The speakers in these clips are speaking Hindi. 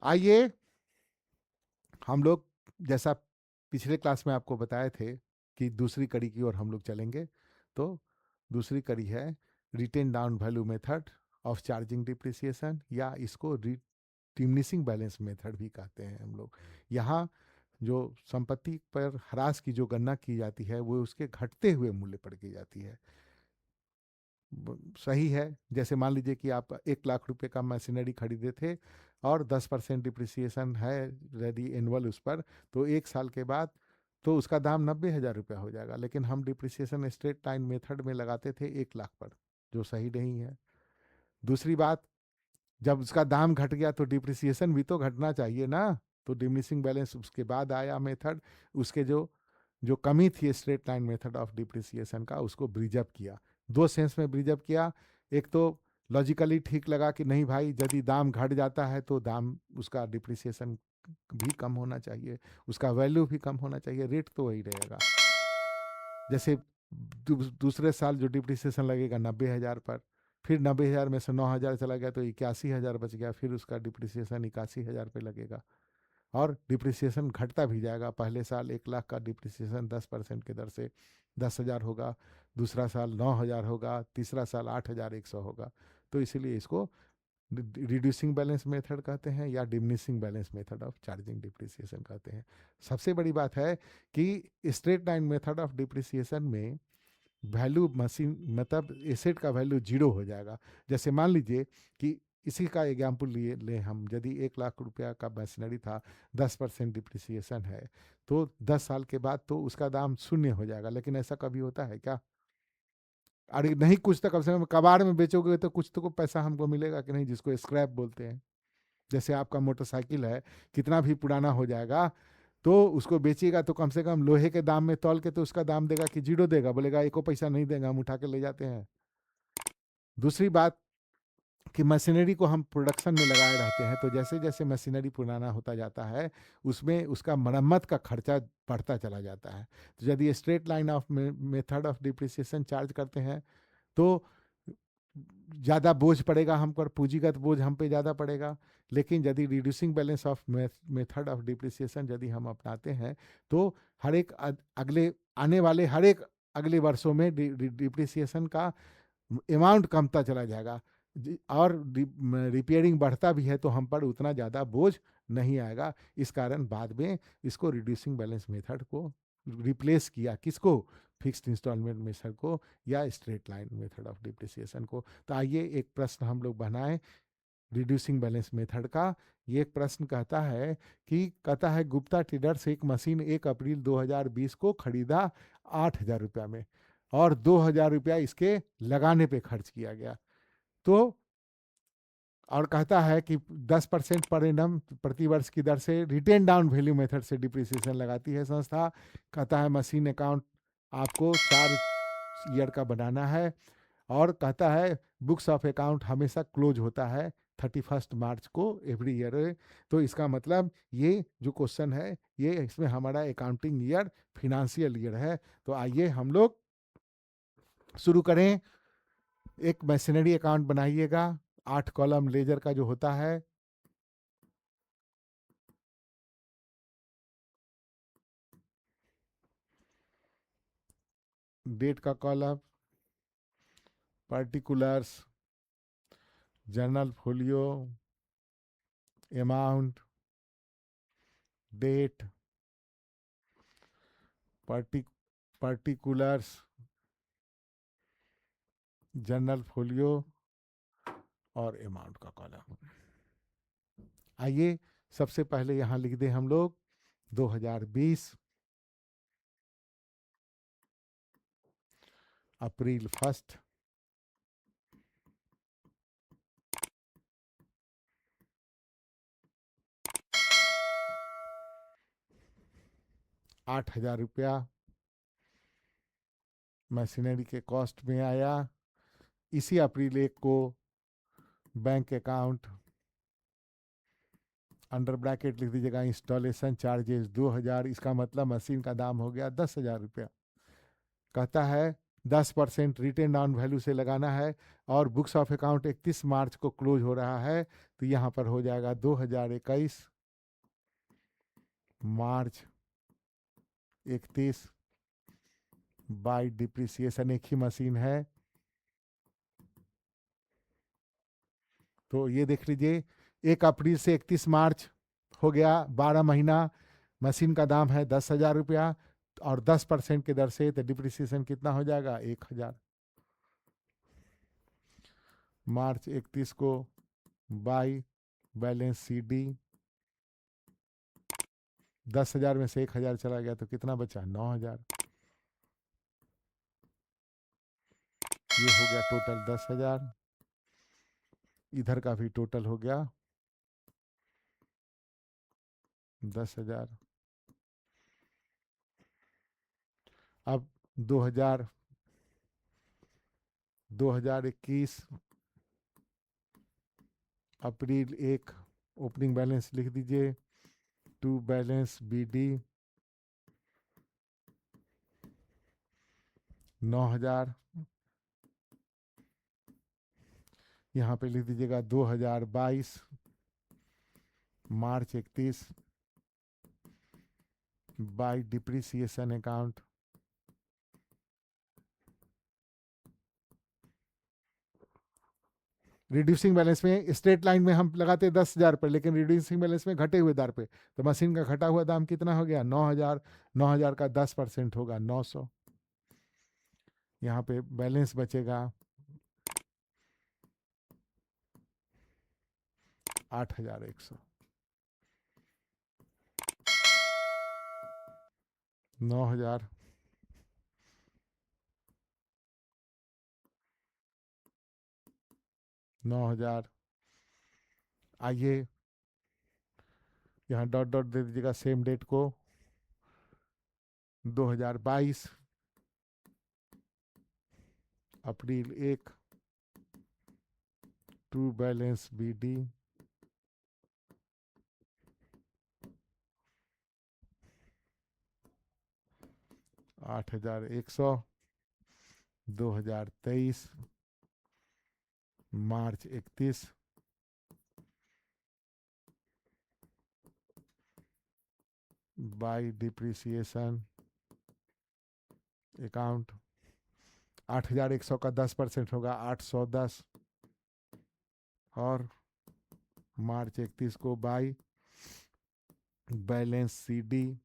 आइए हम लोग, जैसा पिछले क्लास में आपको बताए थे कि दूसरी कड़ी की ओर हम लोग चलेंगे। तो दूसरी कड़ी है written down value method of charging depreciation, या इसको डिमिनिशिंग बैलेंस मेथड भी कहते हैं हम लोग। यहाँ जो संपत्ति पर ह्रास की जो गणना की जाती है वो उसके घटते हुए मूल्य पर की जाती है। सही है, जैसे मान लीजिए कि आप 1 लाख रुपए का मशीनरी खरीदे थे और 10% डिप्रिसिएशन है यदि एनुअल उस पर, तो 1 साल के बाद तो उसका दाम 90,000 रुपया हो जाएगा। लेकिन हम डिप्रिसिएशन स्ट्रेट लाइन मेथड में लगाते थे 1 लाख पर, जो सही नहीं है। दूसरी बात, जब उसका दाम घट गया तो डिप्रिसिएशन भी तो घटना चाहिए ना। तो डिमिनिशिंग बैलेंस उसके बाद आया मेथड। उसके जो जो कमी थी straight line method of depreciation का, उसको ब्रिजअप किया। दो सेंस में ब्रिजअप किया। एक तो लॉजिकली ठीक लगा कि नहीं भाई, यदि दाम घट जाता है तो दाम उसका डिप्रिसिएशन भी कम होना चाहिए, उसका वैल्यू भी कम होना चाहिए, रेट तो वही रहेगा। जैसे दूसरे साल जो डिप्रिसिएशन लगेगा 90,000 पर, फिर 90,000 में से 9,000 चला गया तो 81,000 बच गया, फिर उसका डिप्रिसिएशन 81,000 पे लगेगा। और डिप्रिसिएशन घटता भी जाएगा। पहले साल 1 लाख का डिप्रिसिएशन 10% के दर से 10,000 होगा, दूसरा साल 9,000 होगा, तीसरा साल 8,100 होगा। तो इसीलिए इसको रिड्यूसिंग बैलेंस मेथड कहते हैं या diminishing balance method of charging depreciation कहते हैं। सबसे बड़ी बात है कि straight line method of depreciation में वैल्यू मशीन मतलब एसेट का वैल्यू जीरो हो जाएगा। जैसे मान लीजिए कि इसी का एग्जाम्पल लिए ले हम, यदि 1 लाख रुपया का मशीनरी था, 10% डिप्रिसिएशन है, तो 10 साल के बाद तो उसका दाम शून्य हो जाएगा। लेकिन ऐसा कभी होता है क्या? अरे नहीं, कुछ तो कम से कम कबाड़ में बेचोगे तो कुछ तो पैसा हमको मिलेगा कि नहीं, जिसको स्क्रैप बोलते हैं। जैसे आपका मोटरसाइकिल है, कितना भी पुराना हो जाएगा तो उसको बेचिएगा तो कम से कम लोहे के दाम में तौल के तो उसका दाम देगा कि जीरो देगा, बोलेगा एको पैसा नहीं देगा, हम उठा के ले जाते हैं। दूसरी बात कि मशीनरी को हम प्रोडक्शन में लगाए रहते हैं, तो जैसे जैसे मशीनरी पुराना होता जाता है उसमें उसका मरम्मत का खर्चा बढ़ता चला जाता है। तो यदि straight line of method of depreciation charge करते हैं तो ज़्यादा बोझ पड़ेगा हम पर, पूंजीगत बोझ हम पे ज़्यादा पड़ेगा। लेकिन यदि reducing balance of method of depreciation यदि हम अपनाते हैं तो हर एक अगले आने वाले हर एक अगले वर्षों में डिप्रिसिएशन का अमाउंट कमता चला जाएगा। और रिपेयरिंग बढ़ता भी है तो हम पर उतना ज़्यादा बोझ नहीं आएगा। इस कारण बाद में इसको रिड्यूसिंग बैलेंस मेथड को रिप्लेस किया, किसको? फिक्स्ड इंस्टॉलमेंट मेथड को या straight line method of depreciation को। तो आइए एक प्रश्न हम लोग बनाएं रिड्यूसिंग बैलेंस मेथड का। ये एक प्रश्न कहता है गुप्ता ट्रेडर्स एक मशीन 1 अप्रैल 2020 को खरीदा 8,000 रुपया में और 2,000 रुपया इसके लगाने पे खर्च किया गया। तो और कहता है कि 10% पर एनम प्रति वर्ष की दर से रिटेन डाउन वैल्यू मेथड से डिप्रिसिएशन लगाती है संस्था। कहता है मशीन अकाउंट आपको 4 ईयर का बनाना है, और कहता है बुक्स ऑफ अकाउंट हमेशा क्लोज होता है 31 मार्च को एवरी ईयर। तो इसका मतलब ये जो क्वेश्चन है ये इसमें हमारा अकाउंटिंग ईयर फिनेंशियल ईयर है। तो आइए हम लोग शुरू करें। एक मशीनरी अकाउंट बनाइएगा, 8 कॉलम लेजर का जो होता है। डेट का column, particulars, journal folio, amount, date, particulars, journal folio और अमाउंट का कॉलम। आइए सबसे पहले यहां लिख दें हम लोग 2020 अप्रैल 1, 8,000 रुपया मशीनरी के कॉस्ट में आया। इसी अप्रैल 1 को बैंक अकाउंट, अंडर ब्रैकेट लिख दीजिएगा इंस्टॉलेशन चार्जेस 2,000, इसका मतलब मशीन का दाम हो गया 10,000 रुपया। कहता है 10% रिटेन ऑन वैल्यू से लगाना है, और बुक्स ऑफ अकाउंट 31 मार्च को क्लोज हो रहा है, तो यहाँ पर हो जाएगा 2021 मार्च 31 बाय डिप्रिसिएशन। एक ही मशीन है, तो ये देख लीजिए 1 अप्रैल से 31 मार्च हो गया, 12 महीना। मशीन का दाम है 10,000 रुपया, और 10% के दर से, तो डिप्रिसिएशन कितना हो जाएगा 1,000। मार्च 31 को बाई बैलेंस सी डी, 10,000 में से 1,000 चला गया तो कितना बचा 9,000। ये हो गया टोटल 10,000, इधर का भी टोटल हो गया 10,000। अब 2021 अप्रैल 1 ओपनिंग बैलेंस लिख दीजिए, टू बैलेंस बी डी 9,000, यहाँ पे लिख दीजिएगा 2022 March 31 by depreciation account. Reducing balance में स्ट्रेट लाइन में हम लगाते 10,000 पर, लेकिन रिड्यूसिंग बैलेंस में घटे हुए दर पे, तो मशीन का घटा हुआ दाम कितना हो गया 9,000। 9,000 का 10% होगा 900। यहाँ पे बैलेंस बचेगा 8,100। 9,000 9,000। आइए यहाँ डॉट डॉट दे दीजिएगा सेम डेट को, 2022 April 1 to balance B D 8,100। 2023 March 31 by depreciation account. 8,100 का 10% होगा 810, और मार्च 31 को बाई बैलेंस सी डी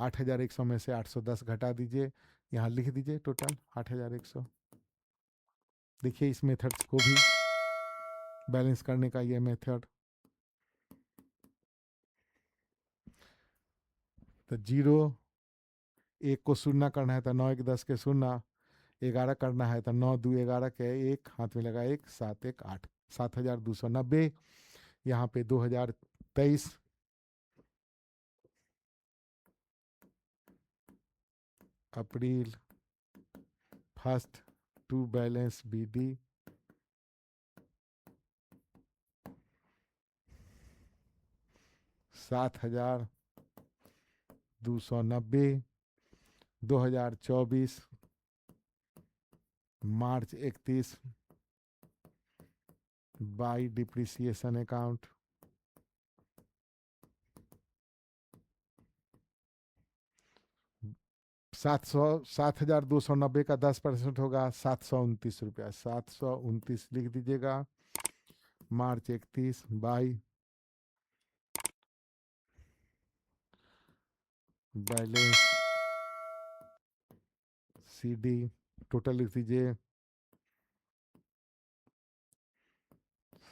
8,100 में से 810 घटा दीजिए, यहाँ लिख दीजिए टोटल 8,100। देखिए इस मेथड को भी बैलेंस करने का ये मेथड, तो 0 1 को शून्य करना है तो 9 1 10 के शून्य, 11 करना है तो 9 2 11 के 1, हाथ में लगा 1, 7 1 8, 7,290। यहाँ पे 2023 April 1 to balance B D 7,290। 2024 March 31 by depreciation account. 7,290 का 10% होगा 729 रुपया, 729 लिख दीजिएगा। March 31 by balance C D, total लिख दीजिए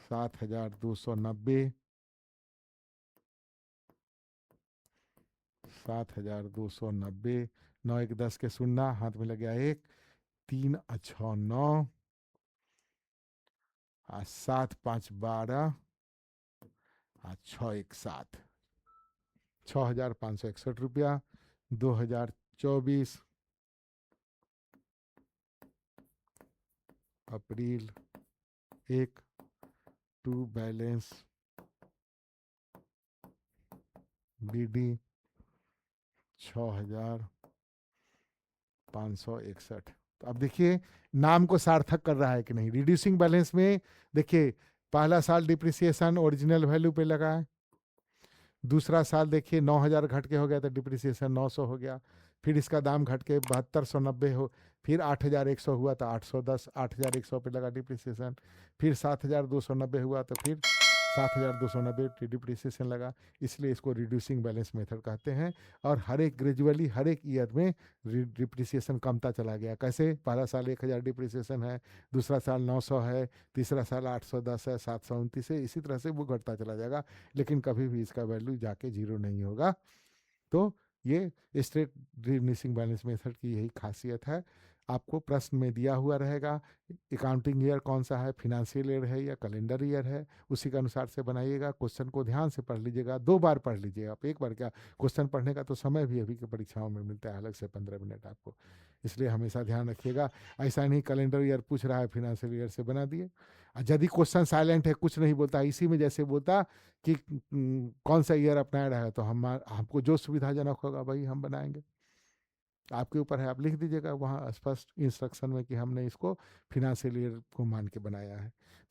7,290। 7,290, 9 1 10 के शून्य, हाथ में लग गया 1, 3 6 9, 7 5 12, 6 1 7, 6,561 रुपया। 2024 अप्रैल 1 टू बैलेंस बी डी 6,561 561। तो अब देखिए नाम को सार्थक कर रहा है कि नहीं। रिड्यूसिंग बैलेंस में देखिए पहला साल डिप्रिसिएशन ओरिजिनल वैल्यू पे लगा है, दूसरा साल देखिए 9,000 घट के हो गया तो डिप्रिसिएशन 900 हो गया, फिर इसका दाम घट के 7290 हो, फिर 8,100 हुआ तो 810, 8,100 पे लगा डिप्रिसिएशन, फिर 7,290 हुआ तो फिर 7,290 डिप्रिसिएशन लगा। इसलिए इसको रिड्यूसिंग बैलेंस मेथड कहते हैं। और हर एक ग्रेजुअली हर एक ईयर में डिप्रिसिएशन कमता चला गया। कैसे? पहला साल 1,000 डिप्रिसिएशन है, दूसरा साल 900 है, तीसरा साल 810 है, 729 है, इसी तरह से वो घटता चला जाएगा, लेकिन कभी भी इसका वैल्यू जाके जीरो नहीं होगा। तो ये स्ट्रेट डिमिनिशिंग बैलेंस मेथड की यही खासियत है। आपको प्रश्न में दिया हुआ रहेगा अकाउंटिंग ईयर कौन सा है, फिनेंशियल ईयर है या कैलेंडर ईयर है, उसी के अनुसार से बनाइएगा। क्वेश्चन को ध्यान से पढ़ लीजिएगा, 2 बार पढ़ लीजिएगा आप, एक बार क्या। क्वेश्चन पढ़ने का तो समय भी अभी की परीक्षाओं में मिलता है अलग से 15 मिनट आपको, इसलिए हमेशा ध्यान रखिएगा। ऐसा नहीं कैलेंडर ईयर पूछ रहा है फिनेंशियल ईयर से बना दिए। यदि क्वेश्चन साइलेंट है, कुछ नहीं बोलता, इसी में जैसे बोलता कि कौन सा ईयर अपना रहा है, तो हम हमको जो सुविधाजनक होगा वही हम बनाएंगे। आपके ऊपर है, आप लिख दीजिएगा वहाँ स्पष्ट इंस्ट्रक्शन में कि हमने इसको फिनेंशियल ईयर को मान के बनाया है।